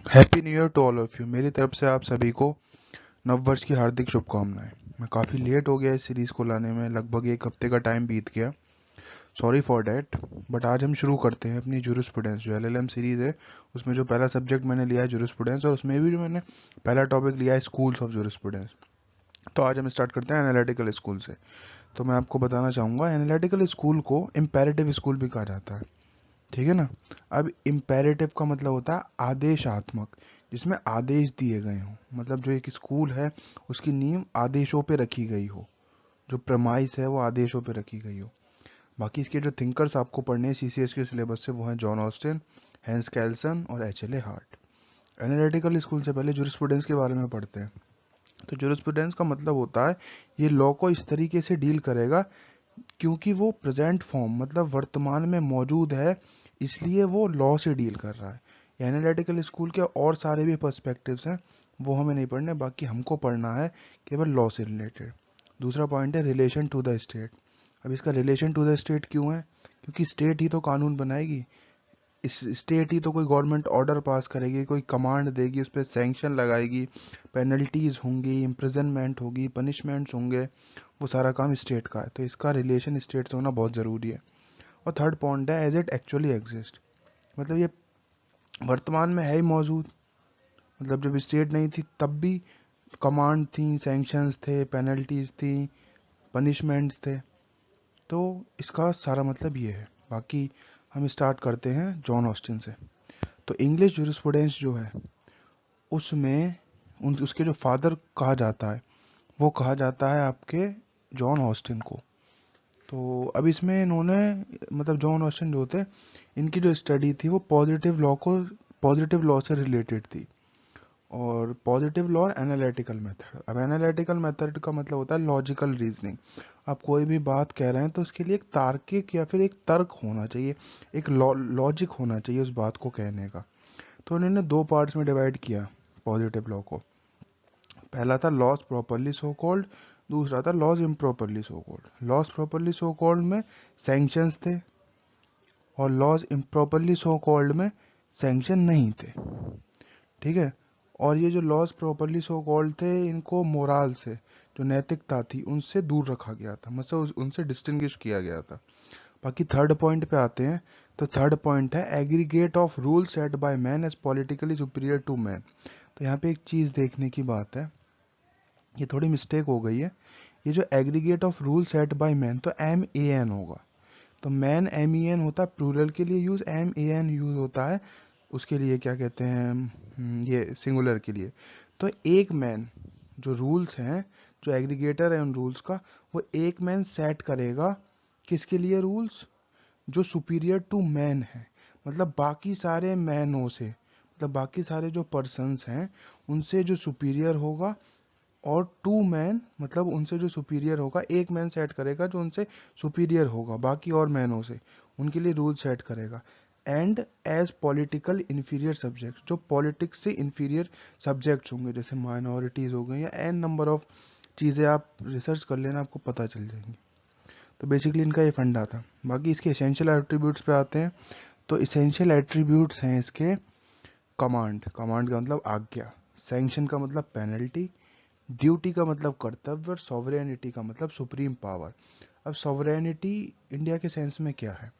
Happy new year to all of you. मेरी तरफ से आप सभी को नववर्ष की हार्दिक शुभकामनाएं। मैं काफ़ी लेट हो गया इस सीरीज़ को लाने में, लगभग एक हफ्ते का टाइम बीत गया। Sorry for that. बट आज हम शुरू करते हैं अपनी जूरिस्प्रूडेंस जो एलएलएम सीरीज़ है। उसमें जो पहला सब्जेक्ट मैंने लिया है जूरिस्प्रूडेंस, और उसमें भी जो मैंने पहला टॉपिक लिया है स्कूल्स ऑफ जूरिस्प्रूडेंस। तो आज हम स्टार्ट करते हैं एनालिटिकल स्कूल से। तो मैं आपको बताना चाहूँगा, एनालिटिकल स्कूल को इम्पेरेटिव स्कूल भी कहा जाता है। ठीक है ना। अब इम्पेरेटिव का मतलब होता है आदेशात्मक, जिसमें आदेश दिए गए हों। मतलब जो एक स्कूल है उसकी नींव आदेशों पे रखी गई हो, जो प्रमाइस है वो आदेशों पे रखी गई हो। बाकी इसके जो थिंकर्स आपको पढ़ने हैं सीसीएस के सिलेबस से, वो हैं जॉन ऑस्टिन, हैंस कैल्सन और एच.एल.ए. हार्ट। एनालिटिकल स्कूल से पहले जूरिस्प्रूडेंस के बारे में पढ़ते हैं। तो जूरिस्प्रूडेंस का मतलब होता है ये लॉ को इस तरीके से डील करेगा क्योंकि वो प्रेजेंट फॉर्म मतलब वर्तमान में मौजूद है, इसलिए वो लॉ से डील कर रहा है। एनालिटिकल स्कूल के और सारे भी पर्सपेक्टिव्स हैं, वो हमें नहीं पढ़ने, बाकी हमको पढ़ना है केवल लॉ से रिलेटेड। दूसरा पॉइंट है रिलेशन टू द स्टेट। अब इसका रिलेशन टू द स्टेट क्यों है? क्योंकि स्टेट ही तो कानून बनाएगी, इस स्टेट ही तो कोई गवर्नमेंट ऑर्डर पास करेगी, कोई कमांड देगी, उस पर सैंक्शन लगाएगी, पेनल्टीज होंगी, इम्प्रिजनमेंट होगी, पनिशमेंट्स होंगे, वो सारा काम स्टेट का है। तो इसका रिलेशन स्टेट से होना बहुत ज़रूरी है। और थर्ड पॉइंट है एज इट एक्चुअली एग्जिस्ट। मतलब ये वर्तमान में है ही मौजूद। मतलब जब स्टेट नहीं थी तब भी कमांड थी, सैंक्शंस थे, पेनल्टीज थी, पनिशमेंट्स थे। तो इसका सारा मतलब ये है। बाकी हम स्टार्ट करते हैं जॉन ऑस्टिन से। तो इंग्लिश जूरिस्प्रूडेंस जो है उसमें उसके जो फादर कहा जाता है वो कहा जाता है आपके जॉन ऑस्टिन को। तो अब इसमें इन्होंने मतलब जॉन ऑस्टिन जो थे, इनकी जो स्टडी थी वो पॉजिटिव लॉ से रिलेटेड थी। और पॉजिटिव लॉ और एनालिटिकल मेथड। अब एनालिटिकल मेथड का मतलब होता है लॉजिकल रीजनिंग। आप कोई भी बात कह रहे हैं तो उसके लिए एक तार्किक या फिर एक तर्क होना चाहिए, एक लॉजिक होना चाहिए उस बात को कहने का। तो उन्होंने दो पार्ट्स में डिवाइड किया पॉजिटिव लॉ को। पहला था लॉज प्रॉपरली सो कॉल्ड, दूसरा था laws improperly so called. Laws properly so called में सैंक्शंस थे, और लॉज इम्प्रॉपरली सो कॉल्ड में सैंक्शन नहीं थे। ठीक है। और ये जो लॉज प्रॉपरली सो कॉल्ड थे, इनको मोराल से, जो नैतिकता थी, उनसे दूर रखा गया था, मतलब उनसे डिस्टिंग्विश किया गया था। बाकी थर्ड पॉइंट पे आते हैं। तो थर्ड पॉइंट है aggregate of rule set by man as politically superior to man. तो यहाँ पे एक चीज़ देखने की बात है, ये थोड़ी मिस्टेक हो गई है। ये जो aggregate of rule set by man, तो एम ए एन होगा। तो मैन एम ई एन होता है प्लूरल के लिए use, M A N use होता है उसके लिए क्या कहते हैं ये सिंगुलर के लिए। तो एक मैन, जो रूल्स हैं, जो एग्रीगेटर है उन रूल्स का, वो एक मैन सेट करेगा। किसके लिए रूल्स? जो सुपीरियर टू मैन है, मतलब बाकी सारे मैनों से, मतलब बाकी सारे जो पर्सन्स हैं उनसे जो सुपीरियर होगा। और टू मैन मतलब उनसे जो सुपीरियर होगा, एक मैन सेट करेगा जो उनसे सुपीरियर होगा बाकी और मैनों से, उनके लिए रूल सेट करेगा। And as political inferior subject, जो पॉलिटिक्स से इन्फीरियर सब्जेक्ट्स होंगे, जैसे माइनॉरिटीज़ हो गई, या एन नंबर ऑफ चीज़ें आप रिसर्च कर लेना, आपको पता चल जाएंगी। तो बेसिकली इनका ये फंडा था। बाकी इसके एसेंशियल एट्रीब्यूट्स पे आते हैं। तो एसेंशियल एट्रीब्यूट्स हैं इसके कमांड, कमांड का मतलब आज्ञा, सैंक्शन का मतलब पेनल्टी, ड्यूटी का मतलब कर्तव्य, और सॉवरेनिटी का मतलब सुप्रीम पावर। अब सॉवरेनिटी इंडिया के सेंस में क्या है?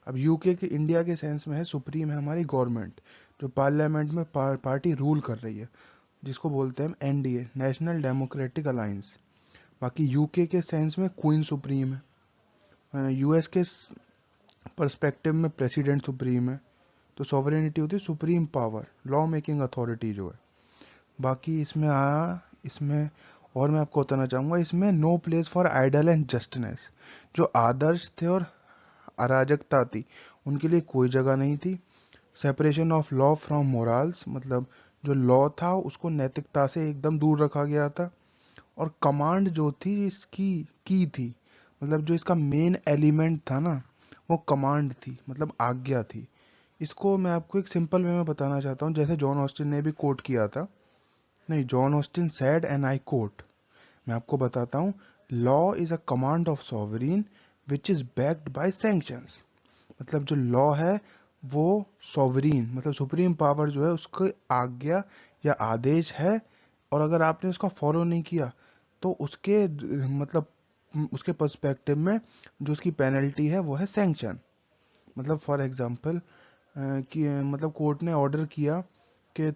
अब यूके के इंडिया के सेंस में है सुप्रीम है हमारी गवर्नमेंट, जो पार्लियामेंट में पार्टी रूल कर रही है, जिसको बोलते हैं एनडीए, नेशनल डेमोक्रेटिक अलायंस। बाकी यूके के सेंस में क्वीन सुप्रीम है, यूएस के पर्सपेक्टिव में प्रेसिडेंट सुप्रीम है। तो सॉवरेनिटी होती है supreme power, law making authority जो है। बाकी इसमें आया, इसमें और मैं आपको बताना चाहूँगा, इसमें no place for ideal and justice. जो आदर्श थे और अराजकता थी, उनके लिए कोई जगह नहीं थी। Separation of law from morals, मतलब जो लॉ था उसको नैतिकता से एकदम दूर रखा गया था। और कमांड जो थी इसकी की थी, मतलब जो इसका मेन एलिमेंट था ना, वो कमांड थी, मतलब आज्ञा थी। इसको मैं आपको एक सिंपल वे में बताना चाहता हूँ, जैसे जॉन ऑस्टिन ने भी कोट किया था। नहीं, John Austin said and I quote, मैं आपको बताता हूँ, law is a command of sovereign which is backed by sanctions. मतलब जो लॉ है वो सॉवरीन मतलब सुप्रीम पावर जो है उसकी आज्ञा या आदेश है, और अगर आपने उसका फॉलो नहीं किया तो उसके मतलब उसके पर्सपेक्टिव में जो उसकी पेनल्टी है वो है सैंक्शन। मतलब फॉर एग्जांपल कि मतलब कोर्ट ने ऑर्डर किया कि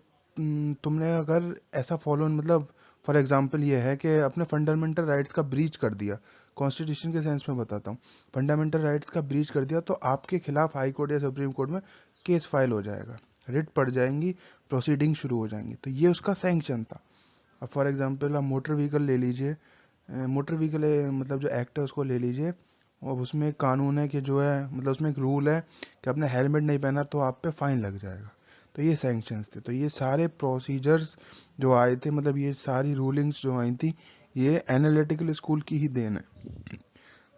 तुमने अगर ऐसा फॉलो मतलब फॉर एग्जांपल ये है कि अपने फंडामेंटल राइट्स का ब्रीच कर दिया, कॉन्स्टिट्यूशन के सेंस में बताता हूँ, फंडामेंटल राइट्स का ब्रीच कर दिया तो आपके खिलाफ हाई कोर्ट या सुप्रीम कोर्ट में केस फाइल हो जाएगा, रिट पड़ जाएंगी, प्रोसीडिंग शुरू हो जाएंगी, तो ये उसका सैंक्शन था। अब फॉर एग्जांपल आप मोटर व्हीकल ले लीजिए, मोटर व्हीकल मतलब जो एक्ट है उसको ले लीजिए, और उसमें एक कानून है कि जो है मतलब उसमें एक रूल है कि आपने हेलमेट नहीं पहना तो आप पे फाइन लग जाएगा, तो ये सैंक्शंस थे। तो ये सारे प्रोसीजर्स जो आए थे, मतलब ये सारी रूलिंग्स जो आई थी, ये एनालिटिकल स्कूल की ही देन है।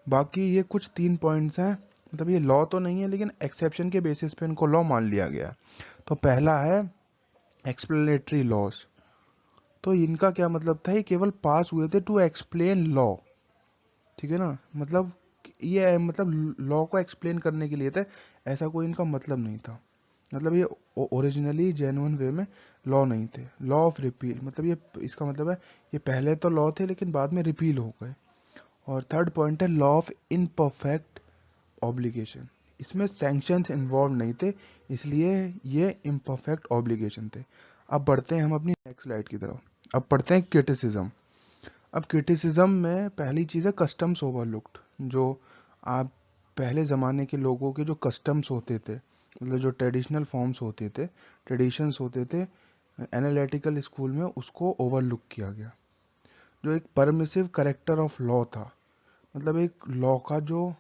बाकी ये कुछ 3 पॉइंट्स हैं, मतलब ये लॉ तो नहीं है लेकिन एक्सेप्शन के बेसिस पे इनको लॉ मान लिया गया। तो पहला है एक्सप्लेनेटरी लॉज। तो इनका क्या मतलब था, ये केवल पास हुए थे टू एक्सप्लेन लॉ, ठीक है ना, मतलब ये मतलब लॉ को एक्सप्लेन करने के लिए थे, ऐसा कोई इनका मतलब नहीं था। मतलब ये ओरिजिनली जेन्युइन वे में लॉ नहीं थे। लॉ ऑफ रिपील मतलब ये इसका मतलब है ये पहले तो लॉ थे लेकिन बाद में रिपील हो गए। और थर्ड पॉइंट है लॉ ऑफ इनपरफेक्ट ऑब्लिगेशन, इसमें सैंक्शंस इन्वॉल्व नहीं थे, इसलिए ये इम्परफेक्ट ऑब्लिगेशन थे। अब बढ़ते हैं हम अपनी नेक्स्ट स्लाइड की तरफ। अब पढ़ते हैं क्रिटिसिज्म। अब क्रिटिसिज्म में पहली चीज़ है कस्टम्स ओवरलुक्ड। जो आप पहले ज़माने के लोगों के जो कस्टम्स होते थे, मतलब जो ट्रेडिशनल फॉर्म्स होते थे, ट्रेडिशंस होते थे एनालिटिकल स्कूल में, उसको ओवरलुक किया गया। जो एक परमिसिव करेक्टर ऑफ लॉ था, मतलब एक लॉ का जो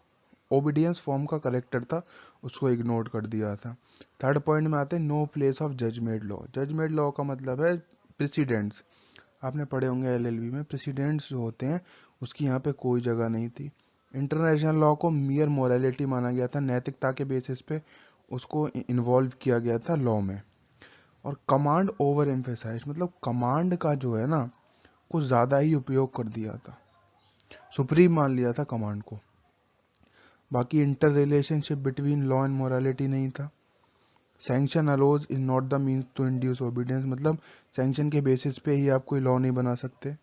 ओबीडियंस फॉर्म का करेक्टर था उसको इग्नोर कर दिया था। थर्ड पॉइंट में आते हैं no place of judge made law. Judge made law का मतलब है प्रेसिडेंट्स, आपने पढ़े होंगे एलएलबी में, प्रेसिडेंट्स जो होते हैं उसकी यहाँ पे कोई जगह नहीं थी। इंटरनेशनल लॉ को मियर मोरालिटी माना गया था, नैतिकता के बेसिस पे उसको इन्वॉल्व किया गया था लॉ में। और कमांड ओवर एम्फेसाइज मतलब कमांड का जो है ना कुछ ज़्यादा ही उपयोग कर दिया था, सुप्रीम मान लिया था कमांड को। बाकी inter relationship between law and morality नहीं था। Sanction allows is not the means to induce obedience, मतलब सैंक्शन के बेसिस पे ही आप कोई लॉ नहीं बना सकते।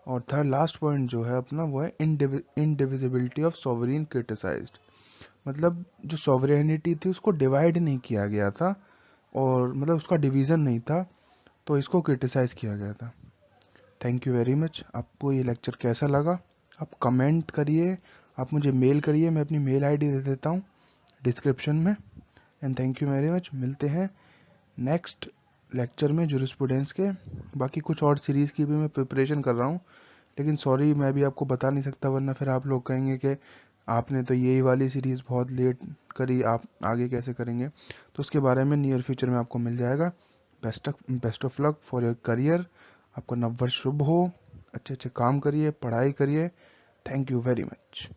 और थर्ड लास्ट पॉइंट जो है अपना वो है इनडिविजिबिलिटी ऑफ सॉवरेन क्रिटिसाइज्ड, मतलब जो सॉवरेनिटी थी उसको डिवाइड नहीं किया गया था, और मतलब उसका डिवीजन नहीं था, तो इसको क्रिटिसाइज किया गया था। Thank you very much. आपको ये लेक्चर कैसा लगा आप कमेंट करिए, आप मुझे मेल करिए, मैं अपनी मेल आईडी दे देता हूँ डिस्क्रिप्शन में। And thank you very much, मिलते हैं नेक्स्ट लेक्चर में जूरिस्प्रूडेंस के। बाकी कुछ और सीरीज़ की भी मैं प्रिपरेशन कर रहा हूँ, लेकिन सॉरी मैं भी आपको बता नहीं सकता, वरना फिर आप लोग कहेंगे कि आपने तो यही वाली सीरीज़ बहुत लेट करी, आप आगे कैसे करेंगे। तो उसके बारे में नियर फ्यूचर में आपको मिल जाएगा। Best of luck for your career, आपका नववर्ष शुभ हो, अच्छे अच्छे काम करिए, पढ़ाई करिए। Thank you very much.